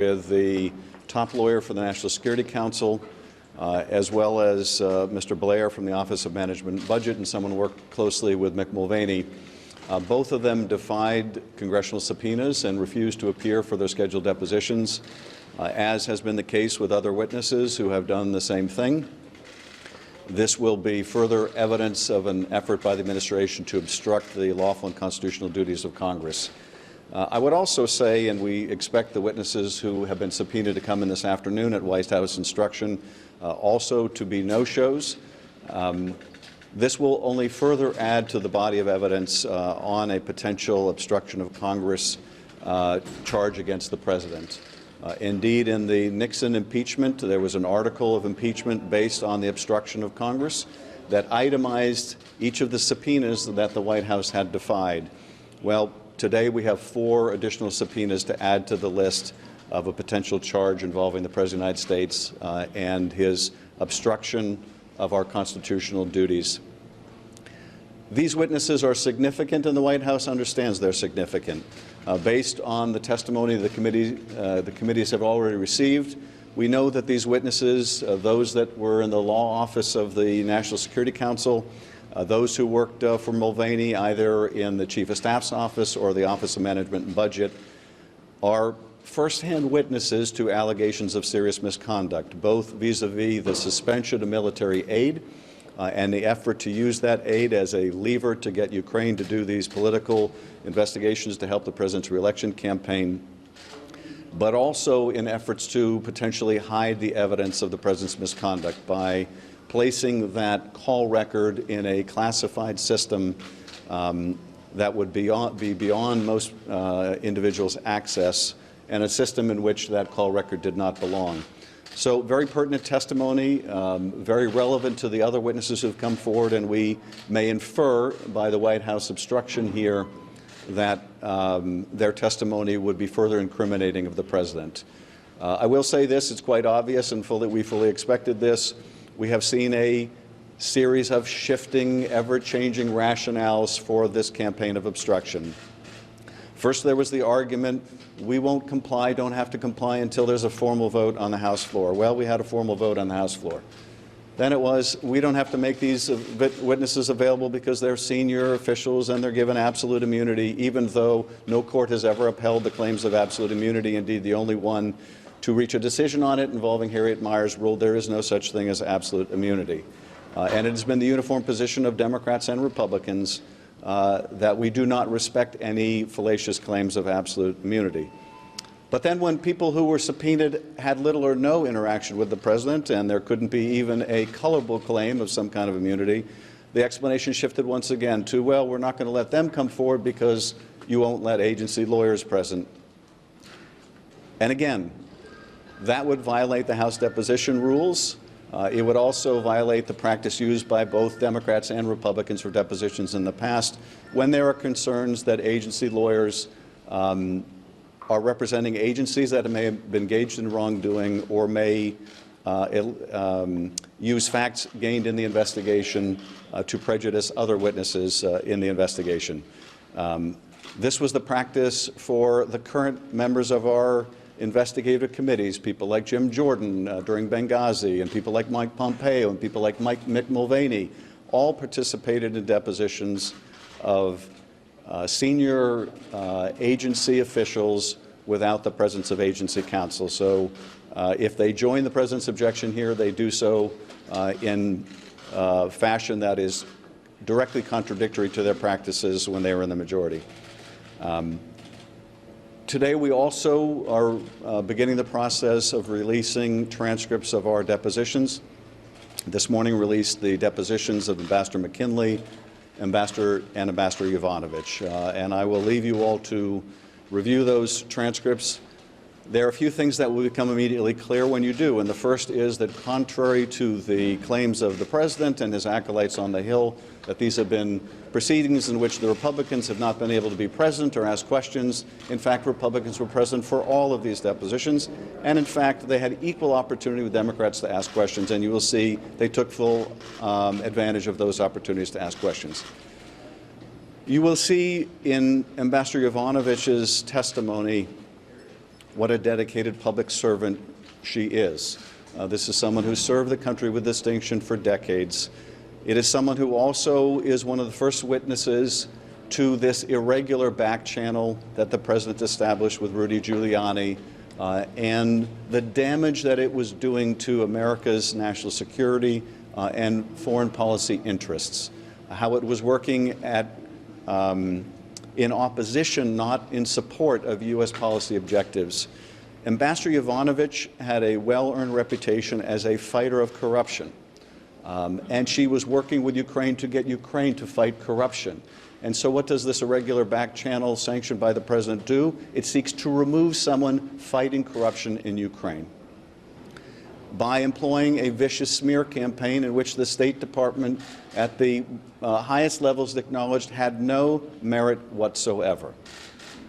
with the top lawyer for the National Security Council, as well as Mr. Blair from the Office of Management and Budget, and someone who worked closely with Mick Mulvaney. Both of them defied congressional subpoenas and refused to appear for their scheduled depositions, as has been the case with other witnesses who have done the same thing. This will be further evidence of an effort by the administration to obstruct the lawful and constitutional duties of Congress. I would also say, and we expect the witnesses who have been subpoenaed to come in this afternoon at White House instruction also to be no-shows. This will only further add to the body of evidence on a potential obstruction of Congress charge against the President. Indeed, in the Nixon impeachment, there was an article of impeachment based on the obstruction of Congress that itemized each of the subpoenas that the White House had defied. Well, today we have 4 additional subpoenas to add to the list of a potential charge involving the President of the United States and his obstruction of our constitutional duties. These witnesses are significant, and the White House understands they're significant. Based on the testimony the committees have already received, we know that these witnesses, those that were in the law office of the National Security Council, those who worked for Mulvaney either in the Chief of Staff's office or the Office of Management and Budget, are first-hand witnesses to allegations of serious misconduct, both vis-a-vis the suspension of military aid and the effort to use that aid as a lever to get Ukraine to do these political investigations to help the President's re-election campaign, but also in efforts to potentially hide the evidence of the President's misconduct by placing that call record in a classified system that would be beyond most individuals' access, and a system in which that call record did not belong. So very pertinent testimony, very relevant to the other witnesses who have come forward, and we may infer by the White House obstruction here that their testimony would be further incriminating of the President. I will say this, it's quite obvious and we fully expected this. We have seen a series of shifting, ever-changing rationales for this campaign of obstruction. First, there was the argument, we won't comply, don't have to comply until there's a formal vote on the House floor. Well, we had a formal vote on the House floor. Then it was, we don't have to make these witnesses available because they're senior officials and they're given absolute immunity, even though no court has ever upheld the claims of absolute immunity. Indeed, the only one to reach a decision on it involving Harriet Miers ruled there is no such thing as absolute immunity. And it has been the uniform position of Democrats and Republicans that we do not respect any fallacious claims of absolute immunity. But then when people who were subpoenaed had little or no interaction with the President, and there couldn't be even a colorable claim of some kind of immunity, the explanation shifted once again to, well, we're not going to let them come forward because you won't let agency lawyers present. And again, that would violate the House deposition rules. It would also violate the practice used by both Democrats and Republicans for depositions in the past when there are concerns that agency lawyers are representing agencies that may have been engaged in wrongdoing or may use facts gained in the investigation to prejudice other witnesses in the investigation. This was the practice for the current members of our investigative committees, people like Jim Jordan during Benghazi, and people like Mike Pompeo, and people like Mick Mulvaney, all participated in depositions of senior agency officials without the presence of agency counsel. So if they join the President's objection here, they do so in fashion that is directly contradictory to their practices when they were in the majority. Today we also are beginning the process of releasing transcripts of our depositions. This morning released the depositions of Ambassador McKinley, Ambassador Yovanovitch. And I will leave you all to review those transcripts. There are a few things that will become immediately clear when you do, and the first is that contrary to the claims of the President and his acolytes on the Hill, that these have been proceedings in which the Republicans have not been able to be present or ask questions. In fact, Republicans were present for all of these depositions, and in fact, they had equal opportunity with Democrats to ask questions, and you will see they took full advantage of those opportunities to ask questions. You will see in Ambassador Yovanovitch's testimony what a dedicated public servant she is. This is someone who served the country with distinction for decades. It is someone who also is one of the first witnesses to this irregular back channel that the President established with Rudy Giuliani and the damage that it was doing to America's national security and foreign policy interests. How it was working in opposition, not in support of U.S. policy objectives. Ambassador Yovanovitch had a well-earned reputation as a fighter of corruption. And she was working with Ukraine to get Ukraine to fight corruption. And so what does this irregular back channel sanctioned by the President do? It seeks to remove someone fighting corruption in Ukraine by employing a vicious smear campaign in which the State Department at the highest levels acknowledged had no merit whatsoever.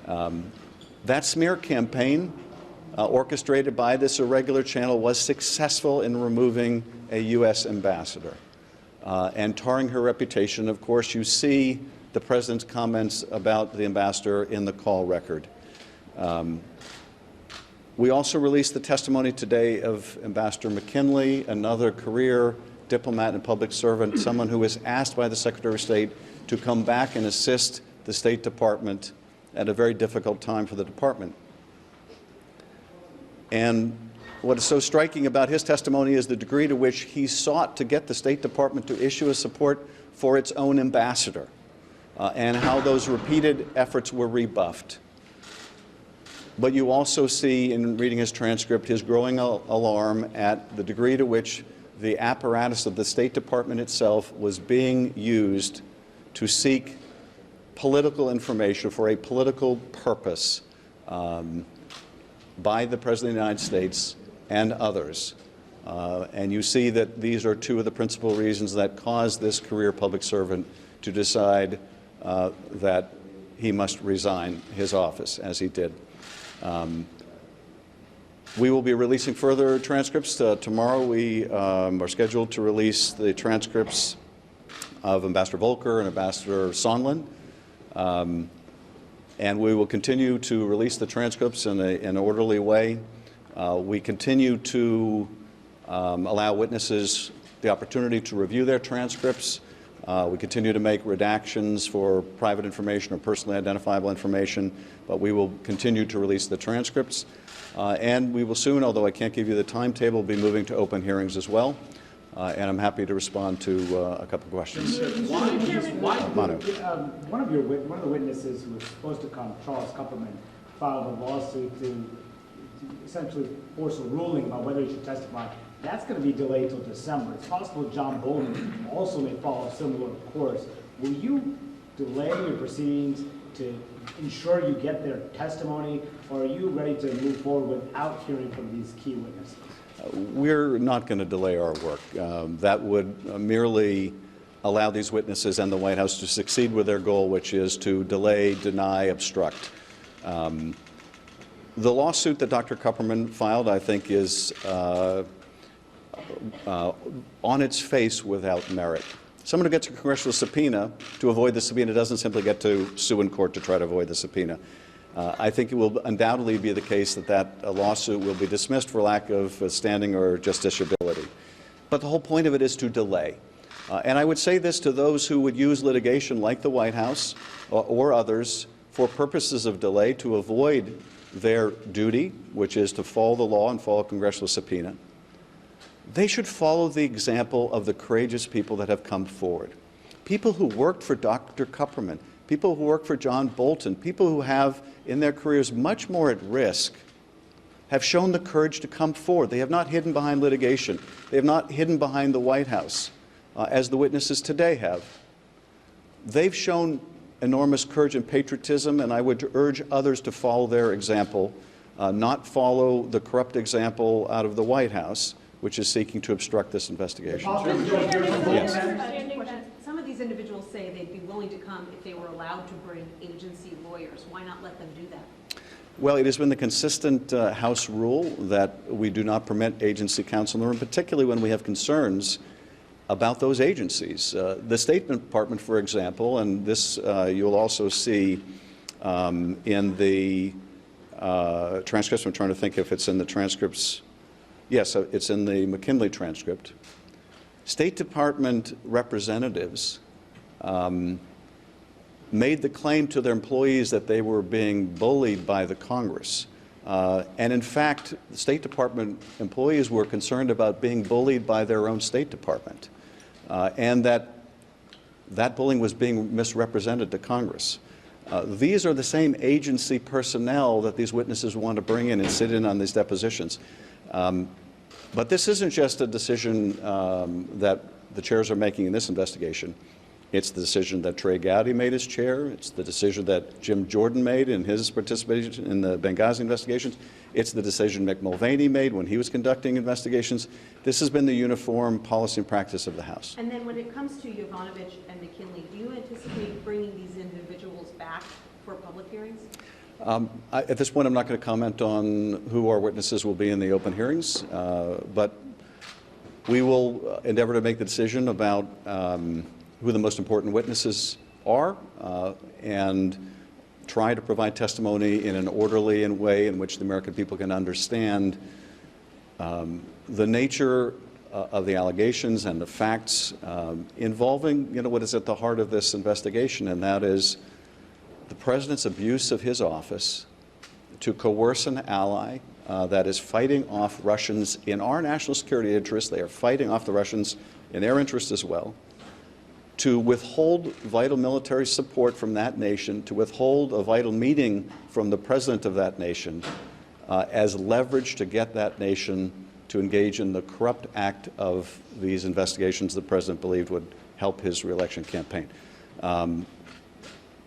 That smear campaign, orchestrated by this irregular channel, was successful in removing a U.S. ambassador and tarring her reputation. Of course, you see the President's comments about the ambassador in the call record. We also released the testimony today of Ambassador McKinley, another career diplomat and public servant, someone who was asked by the Secretary of State to come back and assist the State Department at a very difficult time for the department. And what is so striking about his testimony is the degree to which he sought to get the State Department to issue a support for its own ambassador, and how those repeated efforts were rebuffed. But you also see, in reading his transcript, his growing alarm at the degree to which the apparatus of the State Department itself was being used to seek political information for a political purpose by the President of the United States and others. And you see that these are two of the principal reasons that caused this career public servant to decide that he must resign his office, as he did. We will be releasing further transcripts. Tomorrow we are scheduled to release the transcripts of Ambassador Volker and Ambassador Sondland. And we will continue to release the transcripts in an orderly way. We continue to allow witnesses the opportunity to review their transcripts. We continue to make redactions for private information or personally identifiable information, but we will continue to release the transcripts. And we will soon, although I can't give you the timetable, be moving to open hearings as well. And I'm happy to respond to a couple of questions. One of the witnesses who was supposed to come, Charles Kupperman, filed a lawsuit to essentially force a ruling about whether he should testify. That's going to be delayed till December. It's possible John Bolton also may follow a similar course. Will you delay your proceedings to ensure you get their testimony, or are you ready to move forward without hearing from these key witnesses? We're not going to delay our work. That would merely allow these witnesses and the White House to succeed with their goal, which is to delay, deny, obstruct. The lawsuit that Dr. Kupperman filed, I think, is on its face without merit. Someone who gets a congressional subpoena to avoid the subpoena doesn't simply get to sue in court to try to avoid the subpoena. I think it will undoubtedly be the case that lawsuit will be dismissed for lack of standing or justiciability. But the whole point of it is to delay. And I would say this to those who would use litigation like the White House or others for purposes of delay to avoid their duty, which is to follow the law and follow a congressional subpoena. They should follow the example of the courageous people that have come forward. People who worked for Dr. Kupperman, people who work for John Bolton, people who have in their careers much more at risk, have shown the courage to come forward. They have not hidden behind litigation. They have not hidden behind the White House, as the witnesses today have. They've shown enormous courage and patriotism, and I would urge others to follow their example, not follow the corrupt example out of the White House, which is seeking to obstruct this investigation. Yes. Some of these individuals say they'd be willing to come if they were allowed to bring agency lawyers. Why not let them do that? Well, it has been the consistent House rule that we do not permit agency counsel in the room, particularly when we have concerns about those agencies. The State Department, for example, and this you'll also see in the transcripts. I'm trying to think if it's in the transcripts. Yes, it's in the McKinley transcript. State Department representatives made the claim to their employees that they were being bullied by the Congress. And in fact, the State Department employees were concerned about being bullied by their own State Department, and that bullying was being misrepresented to Congress. These are the same agency personnel that these witnesses want to bring in and sit in on these depositions. But this isn't just a decision that the chairs are making in this investigation. It's the decision that Trey Gowdy made as chair. It's the decision that Jim Jordan made in his participation in the Benghazi investigations. It's the decision Mick Mulvaney made when he was conducting investigations. This has been the uniform policy and practice of the House. And then when it comes to Yovanovitch and McKinley, do you anticipate bringing these individuals back for public hearings? At this point, I'm not going to comment on who our witnesses will be in the open hearings, but we will endeavor to make the decision about who the most important witnesses are and try to provide testimony in an orderly way in which the American people can understand the nature of the allegations and the facts involving, what is at the heart of this investigation, and that is the President's abuse of his office to coerce an ally that is fighting off Russians in our national security interests. They are fighting off the Russians in their interest as well. To withhold vital military support from that nation, to withhold a vital meeting from the president of that nation as leverage to get that nation to engage in the corrupt act of these investigations the president believed would help his reelection campaign.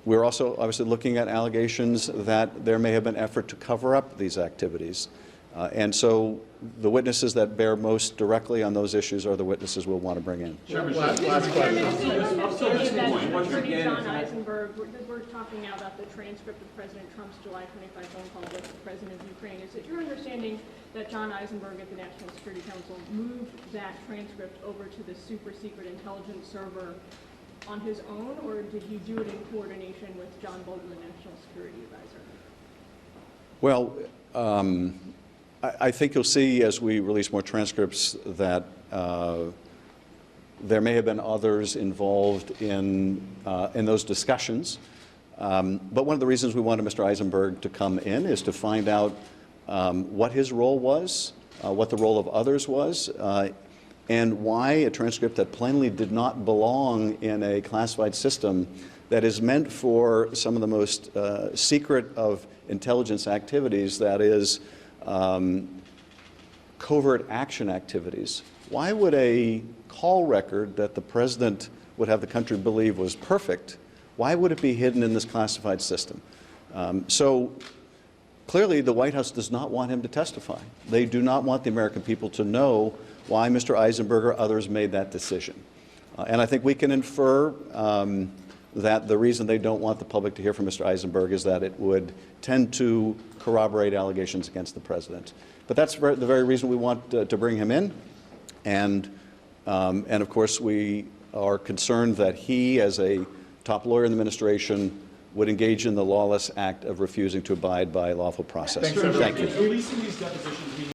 We're also obviously looking at allegations that there may have been effort to cover up these activities. And so the witnesses that bear most directly on those issues are the witnesses we'll want to bring in. Chairman, last question. Attorney John Eisenberg, we're talking now about the transcript of President Trump's July 25 phone call with the President of Ukraine. Is it your understanding that John Eisenberg at the National Security Council moved that transcript over to the super secret intelligence server on his own, or did he do it in coordination with John Bolton, the National Security Advisor? Well, I think you'll see as we release more transcripts that there may have been others involved in those discussions. But one of the reasons we wanted Mr. Eisenberg to come in is to find out what his role was, what the role of others was, and why a transcript that plainly did not belong in a classified system that is meant for some of the most secret of intelligence activities, that is, covert action activities. Why would a call record that the president would have the country believe was perfect, why would it be hidden in this classified system? So clearly the White House does not want him to testify. They do not want the American people to know why Mr. Eisenberg or others made that decision. And I think we can infer that the reason they don't want the public to hear from Mr. Eisenberg is that it would tend to corroborate allegations against the president. But that's the very reason we want to bring him in. And of course, we are concerned that he, as a top lawyer in the administration, would engage in the lawless act of refusing to abide by lawful process. Thank you. Thank you. Releasing these depositions